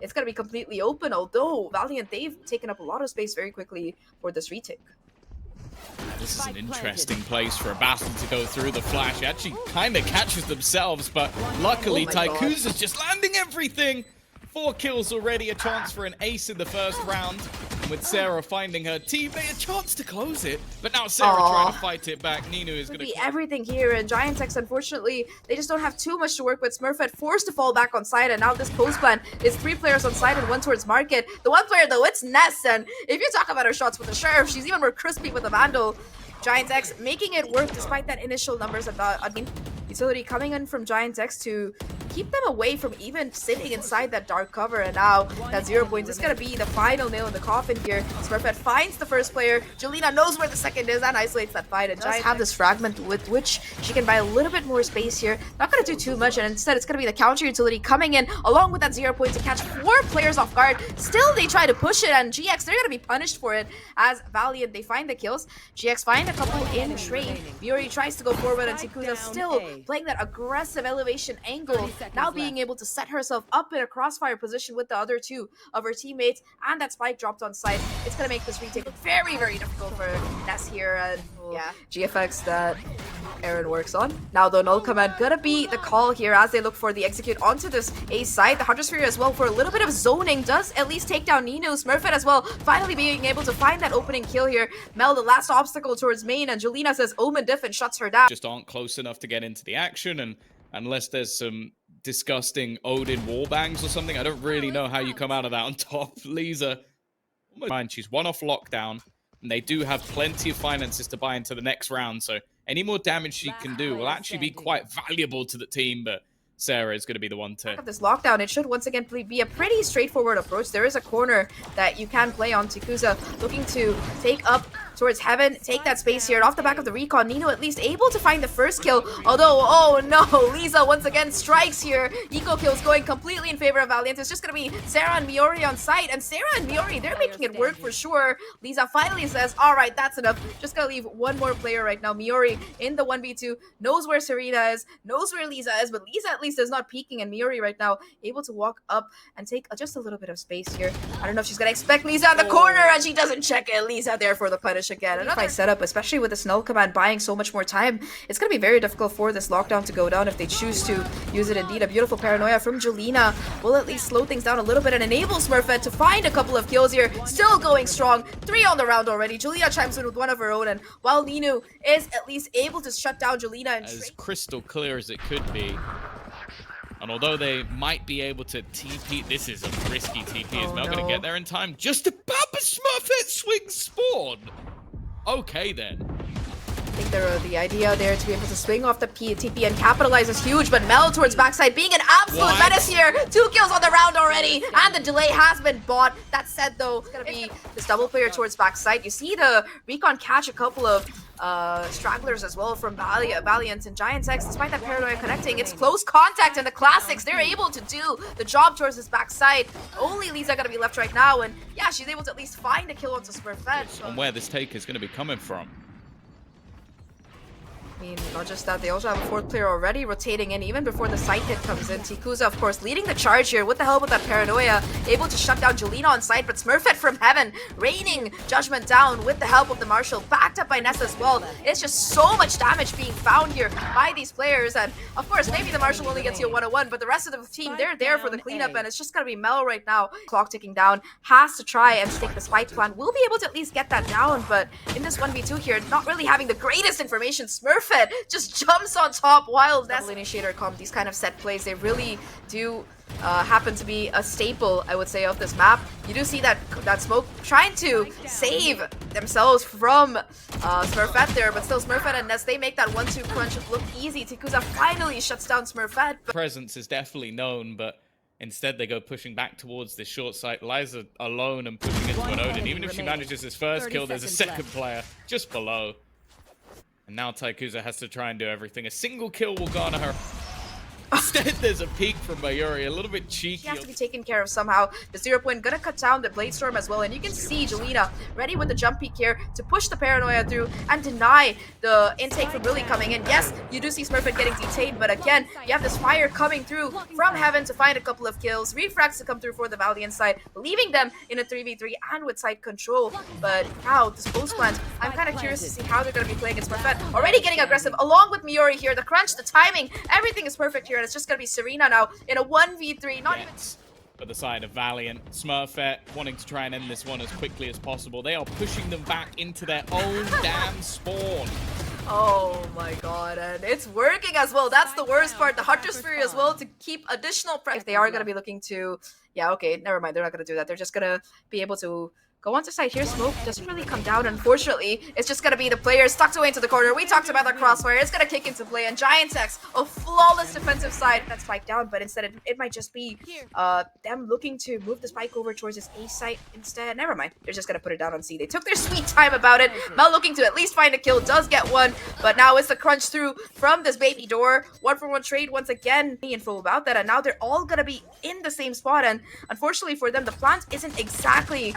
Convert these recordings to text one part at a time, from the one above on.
it's going to be completely open, although Valiant, they've taken up a lot of space very quickly for this retake. This is an interesting place for a battle to go through. The flash actually kind of catches themselves, but luckily Tycoon's just landing everything. 4 kills already, a chance for an ace in the first round. And with Sarah finding her teammate, a chance to close it. But now Sarah trying to fight it back. Nino is going to be everything here, and GIANTX, unfortunately, they just don't have too much to work with. Smurfette forced to fall back on side, and now this post plan is 3 players on side and 1 towards market. The 1 player, though, it's Ness, and if you talk about her shots with the Sheriff, she's even more crispy with the Vandal. GIANTX making it work despite that initial numbers of utility coming in from GIANTX to keep them away from even sitting inside that dark cover. And now that 0 points is going to be the final nail in the coffin here. Smurfette finds the first player. Jelena knows where the second is and isolates that fight. And GIANTX have this fragment with which she can buy a little bit more space here. Not going to do too much, and instead it's going to be the counter utility coming in along with that 0 point to catch 4 players off guard. Still, they try to push it, and GX, they're going to be punished for it as Valiant, they find the kills. GX find a couple in trade. Miori tries to go forward, and Tikuza still playing that aggressive elevation angle, now being able to set herself up in a crossfire position with the other 2 of her teammates, and that spike dropped on site. It's going to make this retake very, very difficult for Ness here, and yeah, GFX that Aaron works on. Now the null command gonna be the call here as they look for the execute onto this A side. The Hunter Sphere as well for a little bit of zoning does at least take down Nino. Smurfette as well, finally being able to find that opening kill here. Mel, the last obstacle towards main, and Jelena says Omen Diff and shuts her down. Just aren't close enough to get into the action, and unless there's some disgusting Odin wallbangs or something, I don't really know how you come out of that on top. Lisa, mind, she's 1 off lockdown, and they do have plenty of finances to buy into the next round, so any more damage she can do will actually be quite valuable to the team, but Sarah is going to be the one to... This lockdown, it should once again be a pretty straightforward approach. There is a corner that you can play on. Tikuza looking to take up towards Heaven, take that space here. And off the back of the recon, Nino at least able to find the first kill. Although, oh no, Lisa once again strikes here. Eco kills going completely in favor of Valiant. It's just going to be Sarah and Miori on site. And Sarah and Miori, they're making it work for sure. Lisa finally says, all right, that's enough. Just going to leave 1 more player right now. Miori in the 1v2, knows where Serena is, knows where Lisa is, but Lisa at least is not peeking, and Miori right now able to walk up and take just a little bit of space here. I don't know if she's gonna expect Lisa in the corner, and she doesn't check it. Lisa there for the punish again. Another setup, especially with this null command buying so much more time. It's gonna be very difficult for this lockdown to go down if they choose to use it. Indeed, a beautiful paranoia from Jelena will at least slow things down a little bit and enable Smurfette to find a couple of kills here. Still going strong. 3 on the round already. Jelena chimes in with 1 of her own, and while Nino is at least able to shut down Jelena and as crystal clear as it could be. And although they might be able to TP, this is a risky TP. Is Mel going to get there in time? Just about the Smurfette swing spawn. Okay, then. I think the idea there to be able to swing off the TP and capitalize is huge, but Mel towards backside being an absolute menace here. 2 kills on the round already, and the delay has been bought. That said, though, it's going to be this double player towards backside. You see the recon catch a couple of stragglers as well from Valiant and GIANTX. Despite that paranoia connecting, it's close contact, and the classics, they're able to do the job towards this backside. Only Lisa gonna be left right now, and yeah, she's able to at least find a kill onto Smurfette. And where this take is going to be coming from. I mean, not just that, they also have a 4th player already rotating in even before the site hit comes in. Tikuza, of course, leading the charge here with the help of that paranoia, able to shut down Jelena on site, but Smurfette from Heaven raining judgment down with the help of the Marshal, backed up by Ness as well. It's just so much damage being found here by these players, and of course, maybe the Marshal only gets you a 101, but the rest of the team, they're there for the cleanup, and it's just gonna be Mel right now. Clock ticking down, has to try and stick the spike plan. We'll be able to at least get that down, but in this 1v2 here, not really having the greatest information. Smurfette just jumps on top while Ness initiator comp. These kind of set plays, they really do happen to be a staple, I would say, of this map. You do see that smoke trying to save themselves from Smurfette there, but still Smurfette and Ness, they make that 1-2 crunch look easy. Tikuza finally shuts down Smurfette. Presence is definitely known, but instead they go pushing back towards this short site. Liza alone and pushing into an Odin. Even if she manages his first kill, there's a second player just below. And now Tykuza has to try and do everything. A single kill will garner her Instead, there's a peek from Mayuri, a little bit cheeky. She has to be taken care of somehow. The 0 point gonna cut down the Blade Storm as well, and you can see Jelena ready with the jump peek here to push the Paranoia through and deny the intake from really coming in. Yes, you do see Smurfette getting detained, but again, you have this fire coming through from heaven to find a couple of kills. Refracts to come through for the Valiant side, leaving them in a 3v3 and with side control. But now, this post plant, I'm kind of curious to see how they're going to be playing. It's Smurfette already getting aggressive along with Mayuri here. The crunch, the timing, everything is perfect here. And it's just going to be Serena now in a 1v3. Not even... For the side of Valiant, Smurfette wanting to try and end this one as quickly as possible. They are pushing them back into their own damn spawn. Oh my god, and it's working as well. That's the worst part. The Hunter's Fury as well to keep additional pressure. If they are going to be looking to... Yeah, okay, never mind. They're not going to do that. They're just going to be able to go onto side here. Smoke doesn't really come down, unfortunately. It's just going to be the players tucked away into the corner. We talked about the crossfire. It's going to kick into play, and GIANTX, a flawless defensive side. That spike down, but instead it might just be them looking to move the spike over towards this A site instead. Never mind. They're just going to put it down on C. They took their sweet time about it. Mel looking to at least find a kill, does get one, but now it's the crunch through from this baby door. 1-for-1 trade once again. Info about that, and now they're all going to be in the same spot, and unfortunately for them, the plant isn't exactly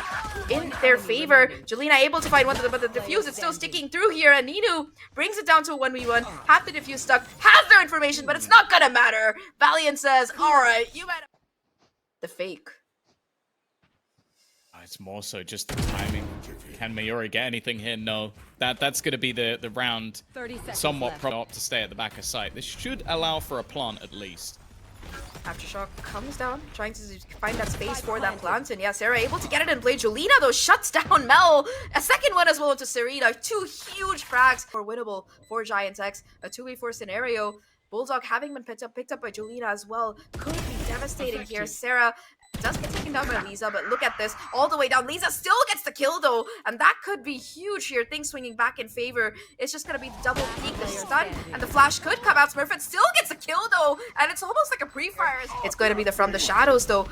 in their favor. Jelena able to find one, but the defuse is still sticking through here, and Ninu brings it down to a 1v1. Half the defuse stuck, has their information, but it's not gonna matter. Valiant says, alright, you better... The fake. It's more so just the timing. Can Mayuri get anything here? No. That's going to be the round somewhat prop up to stay at the back of site. This should allow for a plant at least. Aftershock comes down, trying to find that space for that plant, and yeah, Sarah able to get it in play. Jelena, though, shuts down Mel. A second one as well into Serena. 2 huge frags for winnable for GIANTX. A 2v4 scenario. Bulldog having been picked up by Jelena as well. Could be devastating here. Sarah does get taken down by Lisa, but look at this. All the way down. Lisa still gets the kill, though, and that could be huge here. Things swinging back in favor. It's just going to be the double peek, the stun, and the flash could come out. Smurfette still gets a kill, though, and it's almost like a pre-fire. It's going to be the From the Shadows, though,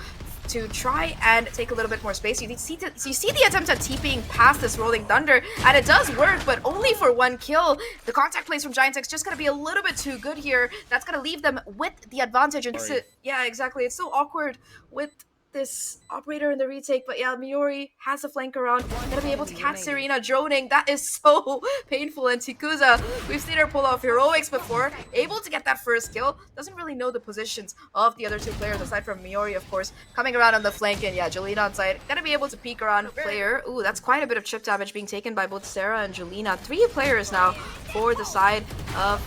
to try and take a little bit more space. You see the attempt at TPing past this Rolling Thunder, and it does work, but only for 1 kill. The contact plays from GIANTX just going to be a little bit too good here. That's going to leave them with the advantage. And yeah, exactly. It's so awkward with this operator in the retake, but yeah, Mayuri has a flank around. Gonna be able to catch Serena droning. That is so painful. And Tikuza, we've seen her pull off heroics before, able to get that first kill. Doesn't really know the positions of the other 2 players aside from Mayuri, of course, coming around on the flank. And yeah, Jelena on side, gonna be able to peek around player. Ooh, that's quite a bit of chip damage being taken by both Sarah and Jelena. 3 players now for the side of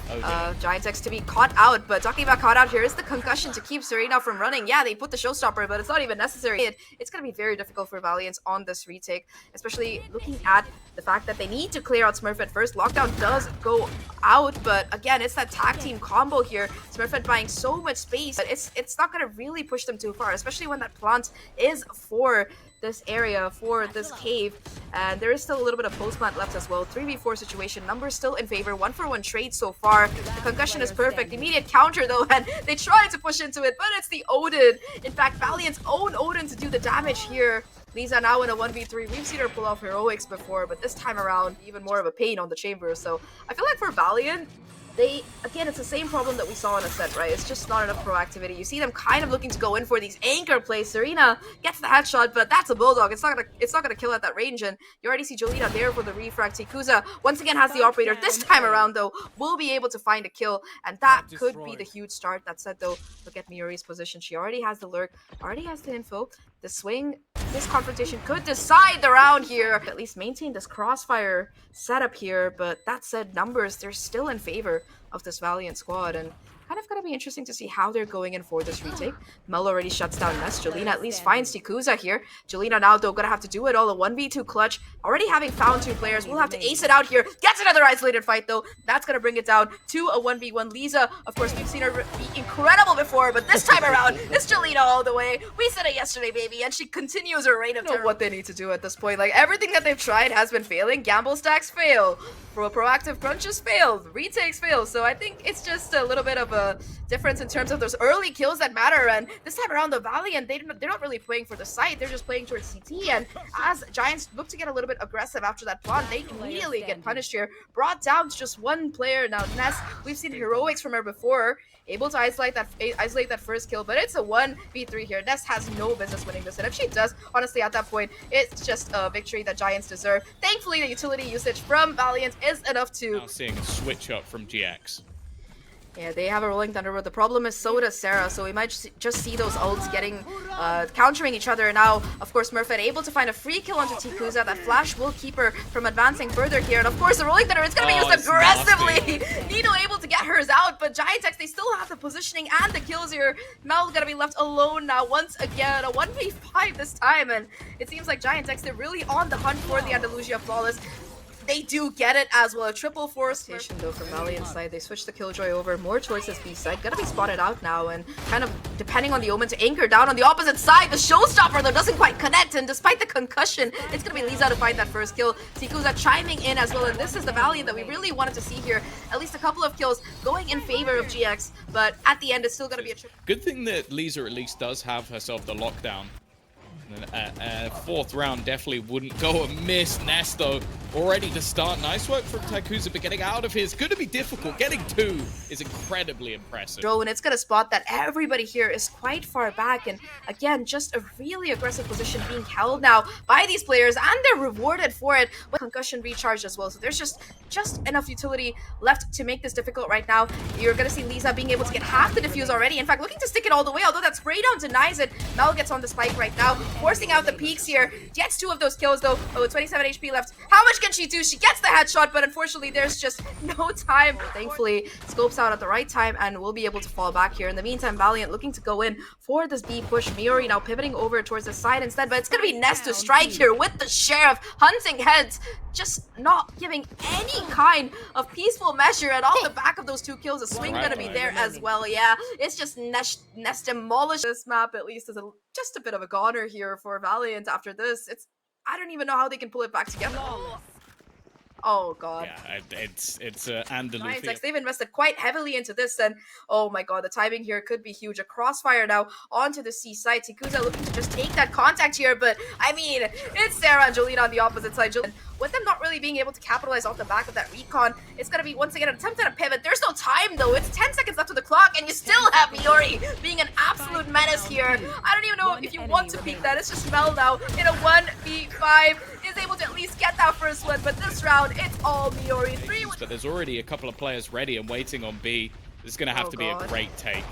GIANTX to be caught out. But talking about caught out, here is the concussion to keep Serena from running. Yeah, they put the showstopper, but it's not even necessary. It's going to be very difficult for Valiant on this retake, especially looking at the fact that they need to clear out Smurfette first. Lockdown does go out, but again, it's that tag team combo here. Smurfette buying so much space, but it's not going to really push them too far, especially when that plant is for this area, for this cave, and there is still a little bit of post plant left as well. 3v4 situation, numbers still in favor. 1-for-1 trade so far. The concussion is perfect. Immediate counter though, and they try to push into it, but it's the Odin. In fact, Valiant's own Odin to do the damage here. Lisa now in a 1v3. We've seen her pull off heroics before, but this time around, even more of a pain on the chamber. So I feel like for Valiant, again, it's the same problem that we saw in a set, right? It's just not enough proactivity. You see them kind of looking to go in for these anchor plays. Serena gets the headshot, but that's a Bulldog. It's not gonna kill at that range, and you already see Jelena there for the refrag. Tikuza once again has the operator. This time around, though, will be able to find a kill, and that could be the huge start. That said, though, look at Mayuri's position. She already has the lurk, already has the info. The swing, this confrontation could decide the round here. At least maintain this crossfire setup here, but that said, numbers, they're still in favor of this Valiant squad, and kind of gonna be interesting to see how they're going in for this retake. Mel already shuts down Ness. Jelena at least finds Tikuza here. Jelena now, though, gonna have to do it all. A 1v2 clutch. Already having found 2 players. We'll have to ace it out here. Gets another isolated fight, though. That's gonna bring it down to a 1v1. Lisa, of course, we've seen her be incredible before, but this time around, it's Jelena all the way. We said it yesterday, baby, and she continues her reign of terror. What they need to do at this point. Like, everything that they've tried has been failing. Gamble stacks fail. Proactive crunches failed. Retakes fail. So I think it's just a little bit of a a difference in terms of those early kills that matter. And this time around, the Valiant, they're not really playing for the site. They're just playing towards CT. And as Giants look to get a little bit aggressive after that plant, they immediately get punished here. Brought down to just one player. Now, Ness, we've seen heroics from her before. Able to isolate that first kill, but it's a 1v3 here. Ness has no business winning this, and if she does, honestly, at that point, it's just a victory that Giants deserve. Thankfully, the utility usage from Valiant is enough to... Now seeing a switch up from GX. Yeah, they have a Rolling Thunder, but the problem is so does Sarah, so we might just see those ults getting, countering each other. Now, of course, Smurfette able to find a free kill onto Tikuza. That flash will keep her from advancing further here, and of course, the Rolling Thunder is going to be used aggressively. Nino able to get hers out, but GIANTX, they still have the positioning and the kills here. Mel's going to be left alone now, once again, a 1v5 this time, and it seems like GIANTX, they're really on the hunt for the Andalusia Flawless. They do get it as well. A triple force station though from Valiant side. They switch the Killjoy over more towards this B side. Gonna be spotted out now, and kind of depending on the omen to anchor down on the opposite side. The showstopper though doesn't quite connect, and despite the concussion, it's gonna be Lisa to find that first kill. Tikuza chiming in as well, and this is the Valiant that we really wanted to see here. At least a couple of kills going in favor of GX, but at the end it's still gonna be a triple. Good thing that Lisa at least does have herself the lockdown. Fourth round definitely wouldn't go amiss. Ness though already to start. Nice work from Taikuza, but getting out of his going to be difficult. Getting two is incredibly impressive. And it's going to spot that everybody here is quite far back, and again, just a really aggressive position being held now by these players, and they're rewarded for it with concussion recharge as well. So there's just enough utility left to make this difficult right now. You're going to see Lisa being able to get half the defuse already. In fact, looking to stick it all the way, although that spray down denies it. Mel gets on the spike right now, forcing out the peaks here. Gets 2 of those kills though. Oh, 27 HP left. How much can she do? She gets the headshot, but unfortunately there's just no time. Thankfully, scopes out at the right time and will be able to fall back here. In the meantime, Valiant looking to go in for this B push. Miori now pivoting over towards the side instead, but it's going to be Ness to strike here with the Sheriff, hunting heads, just not giving any kind of peaceful measure. And off the back of those 2 kills, a swing going to be there as well. Yeah, it's just Ness demolished. This map at least is just a bit of a goner here for Valiant after this. I don't even know how they can pull it back together. Oh god. Yeah, it's Andalusia. GIANTX, they've invested quite heavily into this, and oh my god, the timing here could be huge. A crossfire now onto the C side. Tikuza looking to just take that contact here, but I mean, it's Sarah and Jolene on the opposite side. With them not really being able to capitalize off the back of that recon, it's going to be once again an attempt at a pivot. There's no time though. It's 10 seconds left on the clock, and you still have Miori being an absolute menace here. I don't even know if you want to peek that. It's just Mel now in a 1v5 is able to at least get that first one, but this round it's all Miori. But there's already a couple of players ready and waiting on B. This is going to have to be a great take.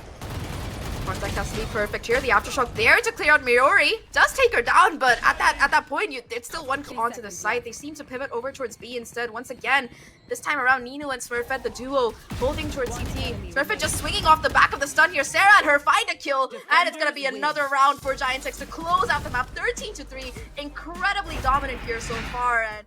Contact has to be perfect here. The aftershock there to clear out Miori. Does take her down, but at that point, it's still one kill onto the site. They seem to pivot over towards B instead. Once again, this time around, Nino and Smurfette, the duo, holding towards CT. Smurfette just swinging off the back of the stun here. Sarah and her find a kill, and it's going to be another round for GIANTX to close out the map. 13-3. Incredibly dominant here so far, and